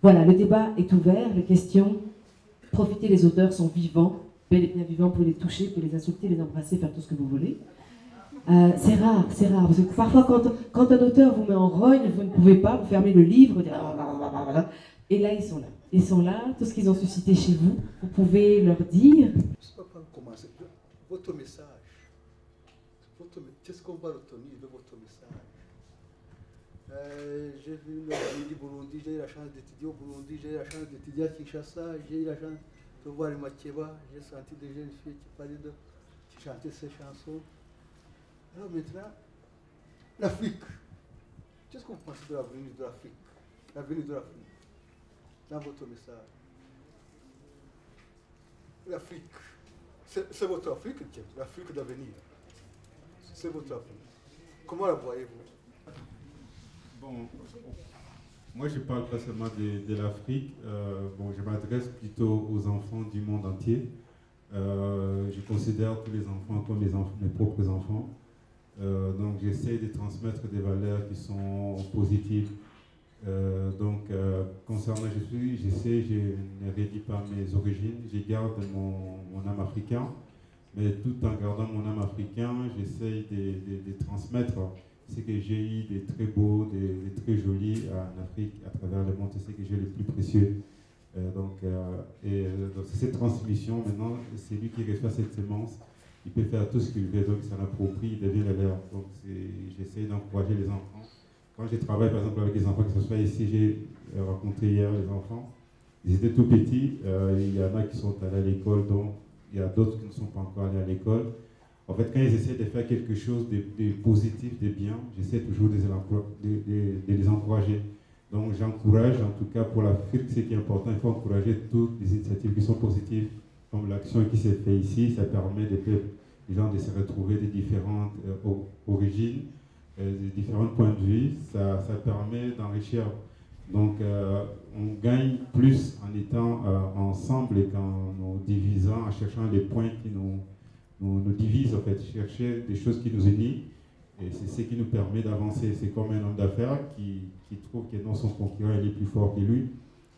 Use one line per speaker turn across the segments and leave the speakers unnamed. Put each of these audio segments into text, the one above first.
Voilà, le débat est ouvert, les questions, profitez, les auteurs sont vivants, bel et bien vivants, vous pouvez les toucher, vous pouvez les insulter, les embrasser, faire tout ce que vous voulez. C'est rare, parce que parfois quand un auteur vous met en rogne, vous ne pouvez pas, vous fermez le livre, vous dites, et là ils sont là, tout ce qu'ils ont suscité chez vous, vous pouvez leur dire.
Je ne sais pas par où commencer. Votre message, qu'est-ce qu'on va retenir de votre message? J'ai vu le pays du Burundi, j'ai eu la chance d'étudier au Burundi, j'ai eu la chance d'étudier à Kinshasa, j'ai eu la chance de voir les Makeba, j'ai senti des jeunes filles qui chantaient ces chansons. Alors maintenant, l'Afrique. Qu'est-ce qu'on pense de l'avenir de l'Afrique? L'avenir de l'Afrique, dans votre message. L'Afrique, c'est votre Afrique, l'Afrique d'avenir. C'est votre Afrique. Comment la voyez-vous?
Bon, moi je parle pas seulement de l'Afrique, bon, je m'adresse plutôt aux enfants du monde entier. Je considère tous les enfants comme mes propres enfants. Donc j'essaie de transmettre des valeurs qui sont positives. Concernant je ne rédis pas mes origines, je garde mon âme africain, mais tout en gardant mon âme africain, j'essaie de transmettre ce que j'ai eu de très beau, de très joli en Afrique, à travers le monde, c'est ce que j'ai le plus précieux. Donc cette transmission, maintenant, c'est lui qui reçoit cette semence. Il peut faire tout ce qu'il veut, donc il s'en approprie, il devient le leur. Donc j'essaie d'encourager les enfants. Quand je travaille par exemple avec les enfants, que ce soit ici, j'ai rencontré hier les enfants, ils étaient tout petits, il y en a qui sont allés à l'école, donc il y a d'autres qui ne sont pas encore allés à l'école. En fait, quand ils essaient de faire quelque chose de positif, de bien, j'essaie toujours de les encourager. Donc j'encourage, en tout cas pour l'Afrique, ce qui est important, il faut encourager toutes les initiatives qui sont positives, comme l'action qui s'est faite ici, ça permet les gens de se retrouver de différentes origines, de différents points de vue, ça permet d'enrichir. Donc on gagne plus en étant ensemble et qu'en nous divisant, en cherchant les points qui nous divisent, en fait, chercher des choses qui nous unissent. Et c'est ce qui nous permet d'avancer. C'est comme un homme d'affaires qui trouve que non, son concurrent il est plus fort que lui.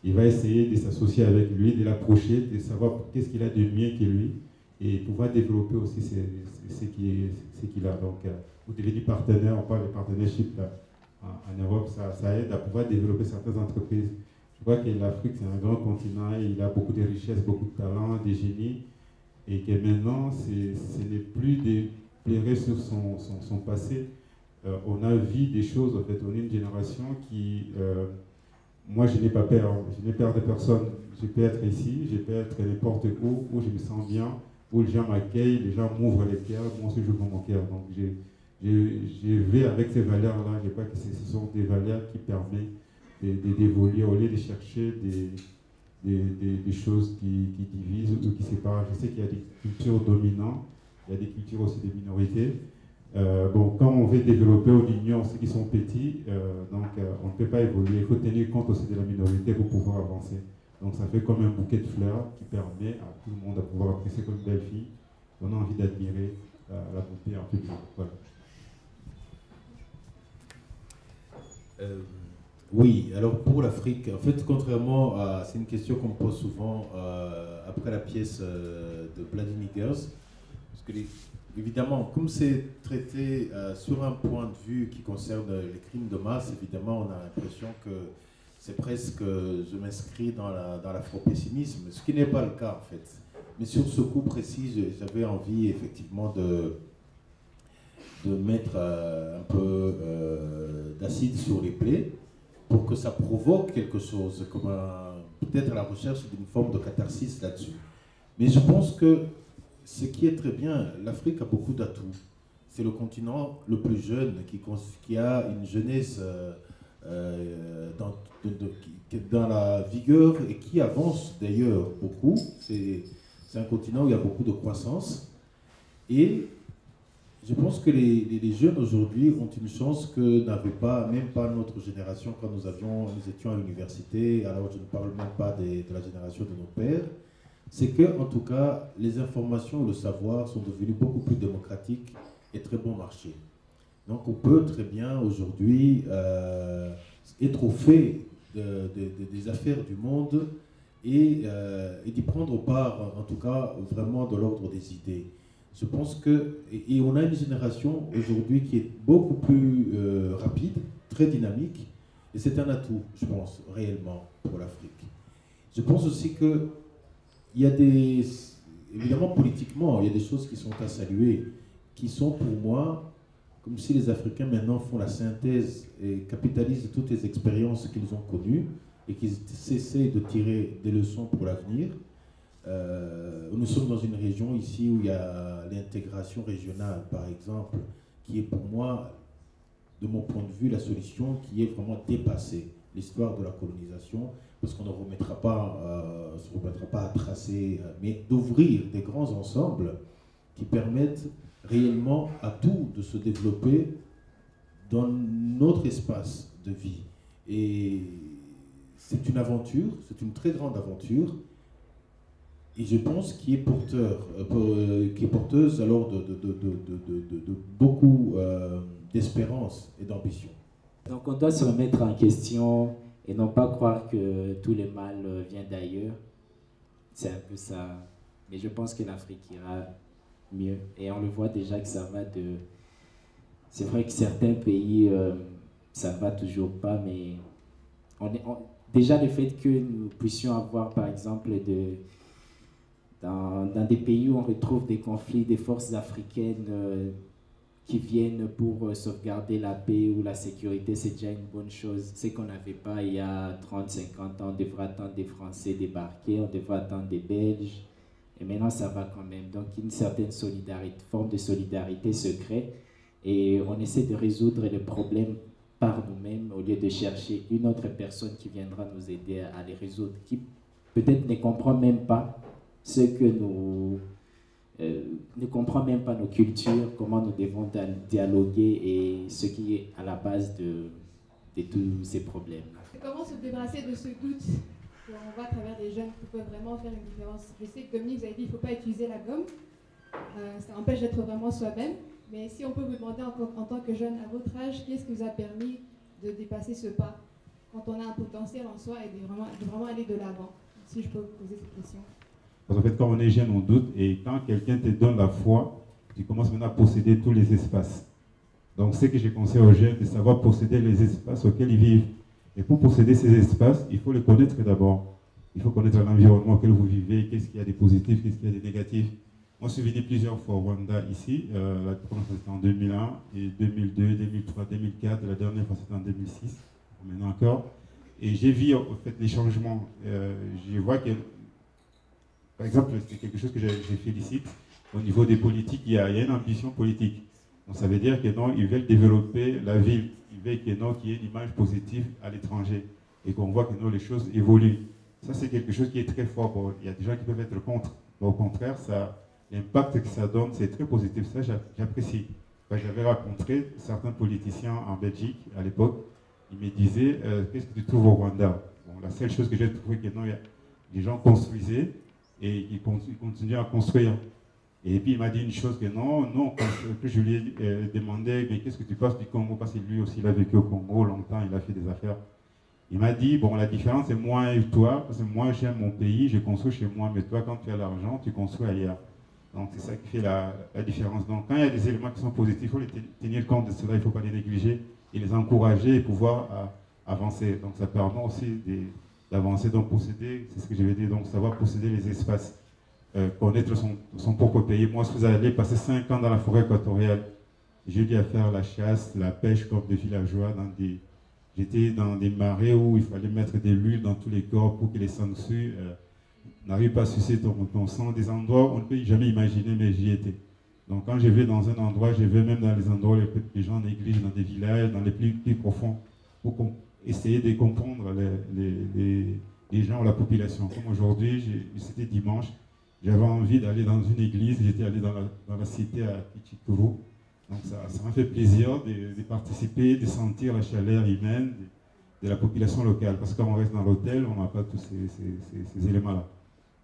Il va essayer de s'associer avec lui, de l'approcher, de savoir qu'est-ce qu'il a de mieux que lui et pouvoir développer aussi ce qu'il a. Donc, vous devenez partenaire, on parle de partnership là, en Europe, ça aide à pouvoir développer certaines entreprises. Je crois que l'Afrique, c'est un grand continent, il a beaucoup de richesses, beaucoup de talents, des génies, et que maintenant, ce n'est plus de pleurer sur son passé. On a vu des choses, en fait, on est une génération qui... moi, je n'ai pas peur, je n'ai peur de personne. Je peux être ici, je peux être n'importe où je me sens bien, où les gens m'accueillent, les gens m'ouvrent les cœurs, moi aussi j'ouvre mon cœur. Donc je vais avec ces valeurs-là, je crois que ce sont des valeurs qui permettent d'évoluer au lieu de chercher des choses qui divisent ou qui séparent. Je sais qu'il y a des cultures dominantes, il y a des cultures aussi des minorités. Bon, quand on veut développer, on ignore ceux qui sont petits, on ne peut pas évoluer. Il faut tenir compte aussi de la minorité pour pouvoir avancer. Donc ça fait comme un bouquet de fleurs qui permet à tout le monde de pouvoir apprécier comme une belle fille. On a envie d'admirer la beauté en public. Voilà.
Oui, alors pour l'Afrique, en fait, contrairement à... C'est une question qu'on me pose souvent après la pièce de Bloody Niggers, parce que évidemment, comme c'est traité sur un point de vue qui concerne les crimes de masse, évidemment, on a l'impression que c'est presque, je m'inscris dans l'afro-pessimisme, ce qui n'est pas le cas en fait. Mais sur ce coup précis, j'avais envie effectivement de mettre un peu d'acide sur les plaies pour que ça provoque quelque chose, comme peut-être la recherche d'une forme de catharsis là-dessus. Mais je pense que ce qui est très bien, l'Afrique a beaucoup d'atouts. C'est le continent le plus jeune qui a une jeunesse dans la vigueur et qui avance d'ailleurs beaucoup. C'est un continent où il y a beaucoup de croissance. Et je pense que les jeunes aujourd'hui ont une chance que n'avait pas, même pas notre génération quand nous étions à l'université, alors je ne parle même pas de la génération de nos pères. C'est que, en tout cas, les informations et le savoir sont devenus beaucoup plus démocratiques et très bon marché. Donc, on peut très bien aujourd'hui être au fait des affaires du monde et d'y prendre part, en tout cas, vraiment de l'ordre des idées. Je pense que, et on a une génération aujourd'hui qui est beaucoup plus rapide, très dynamique, et c'est un atout, je pense, réellement, pour l'Afrique. Je pense aussi qu'il y a évidemment politiquement, il y a des choses qui sont à saluer, qui sont pour moi, comme si les Africains maintenant font la synthèse et capitalisent toutes les expériences qu'ils ont connues et qu'ils essaient de tirer des leçons pour l'avenir. Nous sommes dans une région ici où il y a l'intégration régionale, par exemple, qui est pour moi, de mon point de vue, la solution qui est vraiment dépassée. L'histoire de la colonisation, parce qu'on ne remettra pas, se remettra pas à tracer, mais d'ouvrir des grands ensembles qui permettent réellement à tout de se développer dans notre espace de vie. Et c'est une aventure, c'est une très grande aventure, et je pense qui est porteuse alors de beaucoup d'espérance et d'ambition.
Donc on doit se remettre en question et non pas croire que tout le mal vient d'ailleurs. C'est un peu ça. Mais je pense que l'Afrique ira mieux. Et on le voit déjà que ça va de... C'est vrai que certains pays, ça ne va toujours pas, mais déjà le fait que nous puissions avoir, par exemple, dans des pays où on retrouve des conflits, des forces africaines qui viennent pour sauvegarder la paix ou la sécurité, c'est déjà une bonne chose. C'est qu'on n'avait pas il y a 30-50 ans. On devrait attendre des Français débarquer, on devrait attendre des Belges. Et maintenant, ça va quand même. Donc, une certaine forme de solidarité se crée. Et on essaie de résoudre les problèmes par nous-mêmes au lieu de chercher une autre personne qui viendra nous aider à les résoudre, qui peut-être ne comprend même pas ce que nous... ne comprend même pas nos cultures, comment nous devons dialoguer et ce qui est à la base de tous ces problèmes.
Comment se débarrasser de ce doute qu'on voit à travers des jeunes qui peuvent vraiment faire une différence? Je sais que Dominique, vous avez dit qu'il ne faut pas utiliser la gomme, ça empêche d'être vraiment soi-même, mais si on peut vous demander en tant que jeune, à votre âge, qu'est-ce qui vous a permis de dépasser ce pas quand on a un potentiel en soi et de vraiment aller de l'avant? Si je peux vous poser cette question.
Parce qu'en fait, quand on est jeune, on doute, et quand quelqu'un te donne la foi, tu commences maintenant à posséder tous les espaces. Donc, ce que je conseille aux jeunes, de savoir posséder les espaces auxquels ils vivent. Et pour posséder ces espaces, il faut les connaître d'abord. Il faut connaître l'environnement auquel vous vivez, qu'est-ce qu'il y a de positif, qu'est-ce qu'il y a de négatif. Moi, je suis venu plusieurs fois au Rwanda, ici. La première fois, c'était en 2001, et 2002, 2003, 2004. La dernière fois, c'était en 2006, maintenant encore. Et j'ai vu, en fait, les changements. Je vois que... Par exemple, c'est quelque chose que je félicite. Au niveau des politiques, il y a une ambition politique. Donc ça veut dire que non, ils veulent développer la ville. Ils veulent que non, qu'il y ait une image positive à l'étranger. Et qu'on voit que non, les choses évoluent. Ça, c'est quelque chose qui est très fort. Bon, il y a des gens qui peuvent être contre. Mais au contraire, l'impact que ça donne, c'est très positif. Ça, j'apprécie. J'avais rencontré certains politiciens en Belgique à l'époque. Ils me disaient, qu'est-ce que tu trouves au Rwanda? Bon, la seule chose que j'ai trouvé, que non, les gens construisaient. Et il continue à construire. Et puis il m'a dit une chose que non, que je lui ai demandé, mais qu'est-ce que tu penses du Congo? Parce que lui aussi, il a vécu au Congo longtemps, il a fait des affaires. Il m'a dit, bon, la différence c'est moi et toi, parce que moi j'aime mon pays, je construis chez moi, mais toi quand tu as l'argent, tu construis ailleurs. Donc c'est ça qui fait la différence. Donc quand il y a des éléments qui sont positifs, il faut les tenir compte de cela, il ne faut pas les négliger, et les encourager et pouvoir avancer. Donc ça permet aussi d'avancer, donc posséder, c'est ce que je vais dire, donc savoir posséder les espaces, connaître son propre pays. Moi, je suis allé passer 5 ans dans la forêt équatoriale. J'ai dû faire la chasse, la pêche comme des villageois. J'étais dans des marais où il fallait mettre de l'huile dans tous les corps pour que les sangsues n'arrivent pas à sucer ton sang. Des endroits où on ne peut jamais imaginer, mais j'y étais. Donc quand je vais dans un endroit, je vais même dans les endroits où les gens négligent, dans des villages, dans les plus profonds, pour essayer de comprendre les gens ou la population. Comme aujourd'hui, c'était dimanche, j'avais envie d'aller dans une église, j'étais allé dans la cité à Pichikuru. Donc ça m'a fait plaisir de participer, de sentir la chaleur humaine de la population locale. Parce que quand on reste dans l'hôtel, on n'a pas tous ces éléments-là.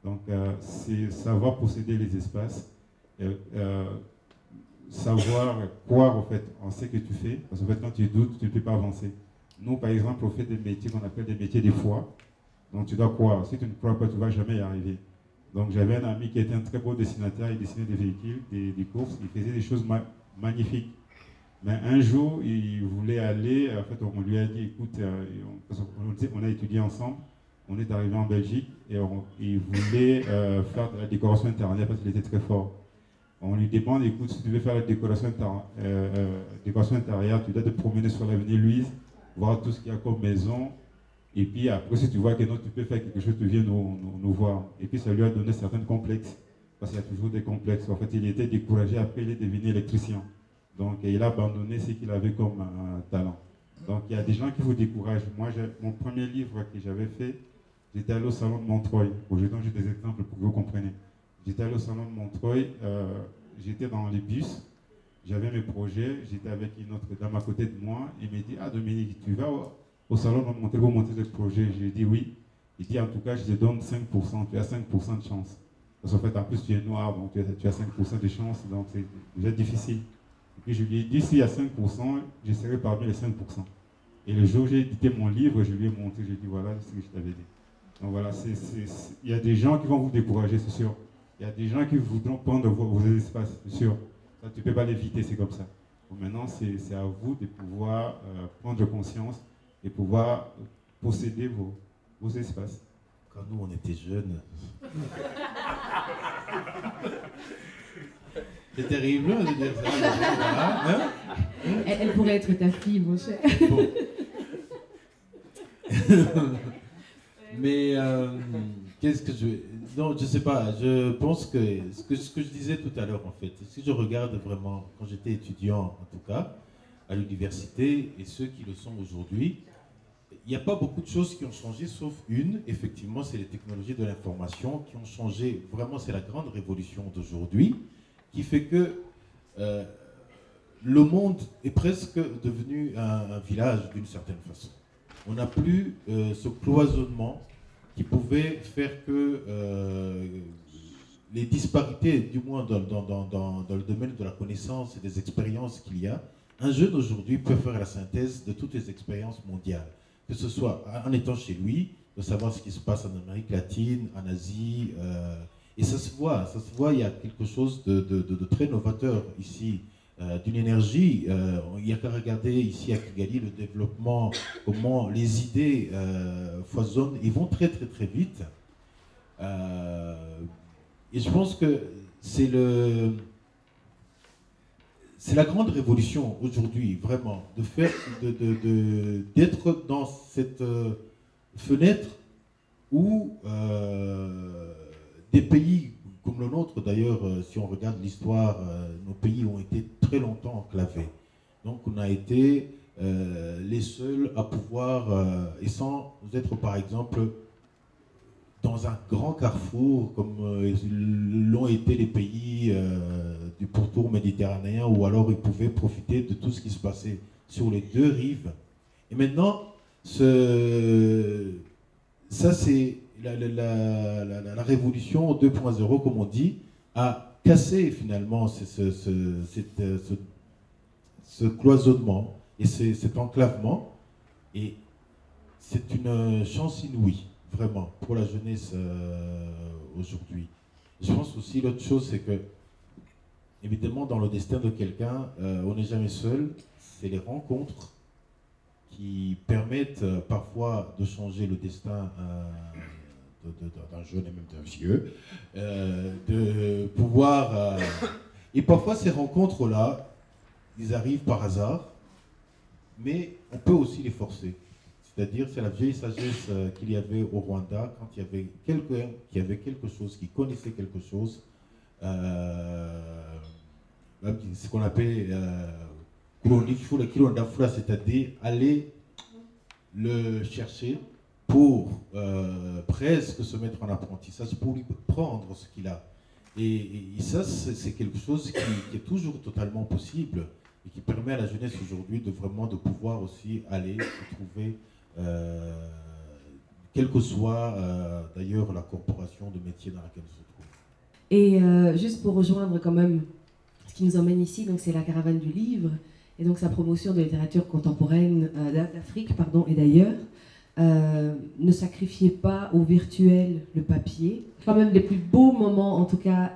Donc c'est savoir posséder les espaces, savoir croire en fait en ce que tu fais. Parce qu'en fait, quand tu doutes, tu ne peux pas avancer. Nous, par exemple, on fait des métiers qu'on appelle des métiers de foi. Donc tu dois croire. Si tu ne crois pas, tu ne vas jamais y arriver. Donc j'avais un ami qui était un très beau dessinateur, il dessinait des véhicules, des courses, il faisait des choses magnifiques. Mais un jour, il voulait aller, en fait, on lui a dit, écoute, on a étudié ensemble, on est arrivé en Belgique et il voulait faire de la décoration intérieure parce qu'il était très fort. On lui demande, écoute, si tu veux faire la décoration intérieure, tu dois te promener sur l'avenue Louise, voir tout ce qu'il y a comme maison. Et puis après, si tu vois que non, tu peux faire quelque chose, tu viens nous voir. Et puis ça lui a donné certains complexes, parce qu'il y a toujours des complexes. En fait, il était découragé, après il est devenu électricien. Donc il a abandonné ce qu'il avait comme talent. Donc il y a des gens qui vous découragent. Moi, mon premier livre que j'avais fait, j'étais allé au salon de Montreuil. Bon, je donne juste des exemples pour que vous compreniez. J'étais allé au salon de Montreuil, j'étais dans les bus, j'avais mes projets, j'étais avec une autre dame à côté de moi. Il me dit, ah Dominique, tu vas au salon de Montreuil pour monter le projet? J'ai dit oui. Il dit, en tout cas, je te donne 5%, tu as 5% de chance. Parce qu'en fait, en plus, tu es noir, donc tu as 5% de chance, donc c'est déjà difficile. Et puis je lui ai dit, s'il y a 5%, je serai parmi les 5%. Et le jour où j'ai édité mon livre, je lui ai montré, j'ai dit, voilà ce que je t'avais dit. Donc voilà, il y a des gens qui vont vous décourager, c'est sûr. Il y a des gens qui voudront prendre vos espaces, c'est sûr. Ça, tu ne peux pas l'éviter, c'est comme ça. Donc maintenant, c'est à vous de pouvoir prendre conscience et pouvoir posséder vos espaces.
Quand nous, on était jeunes... C'est terrible de dire ça. Voilà, hein?
Elle pourrait être ta fille, mon cher.
Bon. Mais qu'est-ce que je... Non, je sais pas. Je pense que ce que je disais tout à l'heure, en fait, si je regarde vraiment, quand j'étais étudiant, en tout cas, à l'université, et ceux qui le sont aujourd'hui, il n'y a pas beaucoup de choses qui ont changé, sauf une. Effectivement, c'est les technologies de l'information qui ont changé. Vraiment, c'est la grande révolution d'aujourd'hui, qui fait que le monde est presque devenu un village d'une certaine façon. On n'a plus ce cloisonnement qui pouvait faire que les disparités, du moins dans le domaine de la connaissance et des expériences qu'il y a, un jeune aujourd'hui peut faire la synthèse de toutes les expériences mondiales, que ce soit en étant chez lui, de savoir ce qui se passe en Amérique latine, en Asie, et ça se voit, il y a quelque chose de très novateur ici, d'une énergie. Il n'y a qu'à regarder ici à Kigali le développement, comment les idées foisonnent, ils vont très très très vite. Et je pense que c'est la grande révolution aujourd'hui, vraiment, de faire, d'être dans cette fenêtre où des pays comme le nôtre, d'ailleurs, si on regarde l'histoire, nos pays ont été très longtemps enclavés. Donc on a été les seuls à pouvoir, et sans être par exemple dans un grand carrefour comme l'ont été les pays du pourtour méditerranéen, ou alors ils pouvaient profiter de tout ce qui se passait sur les deux rives. Et maintenant, ça c'est la révolution 2.0, comme on dit, a cassé finalement ce cloisonnement et cet enclavement. Et c'est une chance inouïe, vraiment, pour la jeunesse aujourd'hui. Je pense aussi, l'autre chose, c'est que, évidemment, dans le destin de quelqu'un, on n'est jamais seul. C'est les rencontres qui permettent parfois de changer le destin d'un jeune et même d'un vieux, de pouvoir... et parfois ces rencontres-là, ils arrivent par hasard, mais on peut aussi les forcer. C'est-à-dire, c'est la vieille sagesse qu'il y avait au Rwanda, quand il y avait quelqu'un qui avait quelque chose, qui connaissait quelque chose, ce qu'on appelle c'est-à-dire aller le chercher pour presque se mettre en apprentissage, pour lui prendre ce qu'il a. Et ça, c'est quelque chose qui est toujours totalement possible et qui permet à la jeunesse aujourd'hui de pouvoir aussi aller trouver, quelle que soit d'ailleurs la corporation de métier dans laquelle on se trouve.
Et juste pour rejoindre quand même ce qui nous emmène ici, donc c'est la caravane du livre. et donc sa promotion de littérature contemporaine d'Afrique et d'ailleurs, ne sacrifiez pas au virtuel le papier. Quand même les plus beaux moments, en tout cas,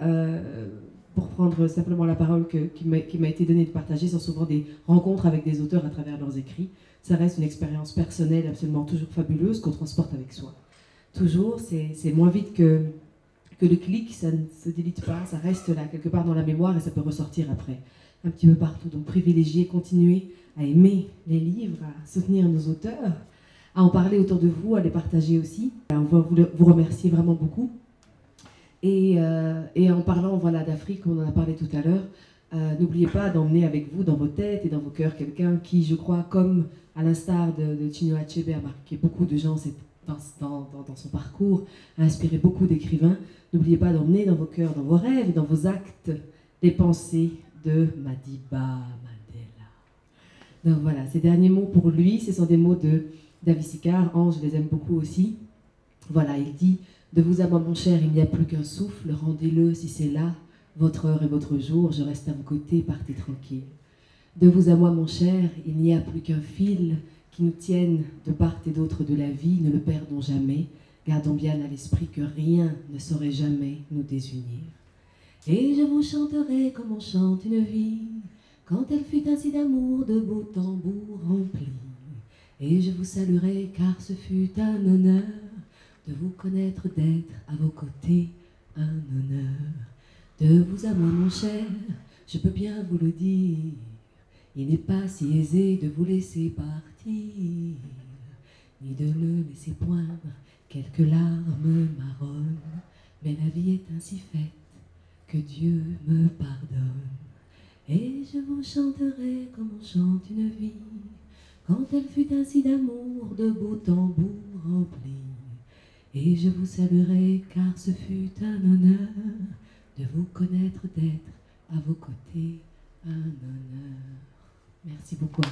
pour prendre simplement la parole qui m'a été donnée de partager, sont souvent des rencontres avec des auteurs à travers leurs écrits. Ça reste une expérience personnelle absolument toujours fabuleuse qu'on transporte avec soi. Toujours, c'est moins vite que le clic, ça ne se délite pas, ça reste là quelque part dans la mémoire et ça peut ressortir après, un petit peu partout. Donc privilégiez, continuez à aimer les livres, à soutenir nos auteurs, à en parler autour de vous, à les partager aussi. On va vous remercier vraiment beaucoup. Et en parlant d'Afrique, on en a parlé tout à l'heure, n'oubliez pas d'emmener avec vous dans vos têtes et dans vos cœurs quelqu'un qui, je crois, comme à l'instar de Chinua Achebe, a marqué beaucoup de gens dans son parcours, a inspiré beaucoup d'écrivains. N'oubliez pas d'emmener dans vos cœurs, dans vos rêves, dans vos actes, les pensées de Madiba Mandela. Donc voilà, ces derniers mots pour lui, ce sont des mots de David Sicard. Ange, je les aime beaucoup aussi. Voilà, il dit « De vous à moi, mon cher, il n'y a plus qu'un souffle, rendez-le si c'est là, votre heure et votre jour, je reste à vos côtés, partez tranquille. De vous à moi, mon cher, il n'y a plus qu'un fil qui nous tienne de part et d'autre de la vie, ne le perdons jamais, gardons bien à l'esprit que rien ne saurait jamais nous désunir. Et je vous chanterai comme on chante une vie, quand elle fut ainsi d'amour, de beaux tambours remplis. Et je vous saluerai car ce fut un honneur de vous connaître, d'être à vos côtés, un honneur. De vous à moi, mon cher, je peux bien vous le dire, il n'est pas si aisé de vous laisser partir, ni de le laisser poindre, quelques larmes marronnes, mais la vie est ainsi faite, que Dieu me pardonne. Et je vous chanterai comme on chante une vie, quand elle fut ainsi d'amour, de beaux tambours remplis. Et je vous saluerai car ce fut un honneur de vous connaître, d'être à vos côtés, un honneur. Merci beaucoup à tous.